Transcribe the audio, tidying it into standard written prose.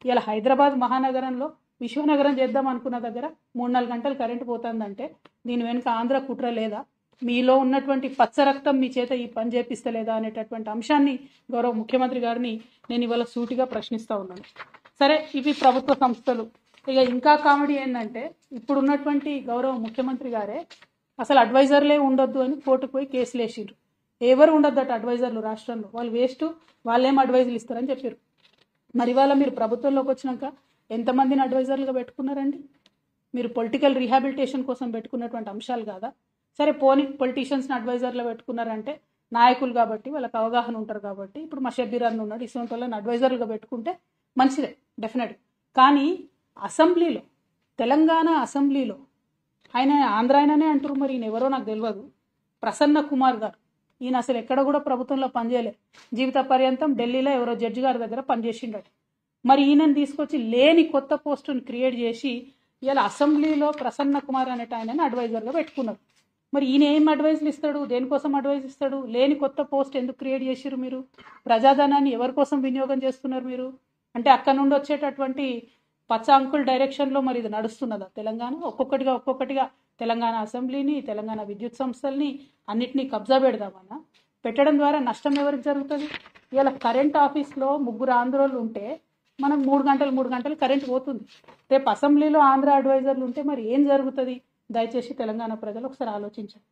ఇలా హైదరాబాద్ మహానగరంలో విశ్వనగరం చేద్దాం అనుకున్న దగ్గర 3-4 గంటలు కరెంటు పోతుందంటే దీని వెనుక ఆంధ్ర కుట్ర లేదా, మీలో ఉన్నటువంటి పచ్చ రక్తం మీ చేత ఈ పని చేపిస్తలేదా అనేటటువంటి అంశాన్ని గౌరవ ముఖ్యమంత్రి గారిని నేను ఇవాళ సూటిగా ప్రశ్నిస్తూ ఉన్నాను. సరే, ఇవి ప్రభుత్వ సంస్థలు. ఇక ఇంకా కామెడీ ఏంటంటే ఇప్పుడు ఉన్నటువంటి గౌరవ ముఖ్యమంత్రి గారే అసలు అడ్వైజర్లే ఉండొద్దు అని కోర్టుకు పోయి కేసులు వేసిండ్రు. ఎవరు ఉండొద్దట అడ్వైజర్లు రాష్ట్రంలో, వాళ్ళు వేస్ట్, వాళ్ళేం అడ్వైజులు ఇస్తారని చెప్పారు. మరి ఇవాళ మీరు ప్రభుత్వంలోకి వచ్చినాక ఎంతమందిని అడ్వైజర్లుగా పెట్టుకున్నారండి? మీరు పొలిటికల్ రీహాబిలిటేషన్ కోసం పెట్టుకున్నటువంటి అంశాలు కాదా? సరే పోనీ పొలిటీషియన్స్ని అడ్వైజర్లో పెట్టుకున్నారంటే నాయకులు కాబట్టి వాళ్ళకి అవగాహన ఉంటారు కాబట్టి, ఇప్పుడు మా షబ్బీర్ అన్న ఉన్నాడు, ఇటువంటి వాళ్ళని అడ్వైజర్లుగా పెట్టుకుంటే మంచిదే డెఫినెట్. కానీ అసెంబ్లీలో, తెలంగాణ అసెంబ్లీలో ఆయన ఆంధ్ర ఆయననే అంటారు, మరి ఈయన ఎవరో నాకు తెలియదు, ప్రసన్న కుమార్ గారు, ఈయన అసలు ఎక్కడ కూడా ప్రభుత్వంలో పనిచేయలే, జీవిత పర్యంతం ఢిల్లీలో ఎవరో జడ్జి గారి దగ్గర పనిచేసిండట. మరి ఈయనని తీసుకొచ్చి లేని కొత్త పోస్టును క్రియేట్ చేసి ఇలా అసెంబ్లీలో ప్రసన్న కుమార్ అనేట ఆయనని అడ్వైజర్గా పెట్టుకున్నారు. మరి ఈయన ఏం అడ్వైజులు ఇస్తాడు, దేనికోసం అడ్వైజ్ ఇస్తాడు? లేని కొత్త పోస్ట్ ఎందుకు క్రియేట్ చేసిరు మీరు? ప్రజాధనాన్ని ఎవరి కోసం వినియోగం చేస్తున్నారు మీరు? అంటే అక్కడ నుండి వచ్చేటటువంటి పచ్చ అంకుల్ డైరెక్షన్లో మరి ఇది నడుస్తున్నదా తెలంగాణ? ఒక్కొక్కటిగా తెలంగాణ అసెంబ్లీని, తెలంగాణ విద్యుత్ సంస్థల్ని అన్నిటినీ కబ్జా పెడదామన్నా? పెట్టడం ద్వారా నష్టం ఎవరికి జరుగుతుంది? ఇవాళ కరెంట్ ఆఫీస్లో 3 ఆంధ్రోళ్ళు ఉంటే మనం 3 గంటలు కరెంట్ పోతుంది. రేపు అసెంబ్లీలో ఆంధ్ర అడ్వైజర్లు ఉంటే మరి ఏం జరుగుతుంది? దయచేసి తెలంగాణ ప్రజలు ఒకసారి ఆలోచించండి.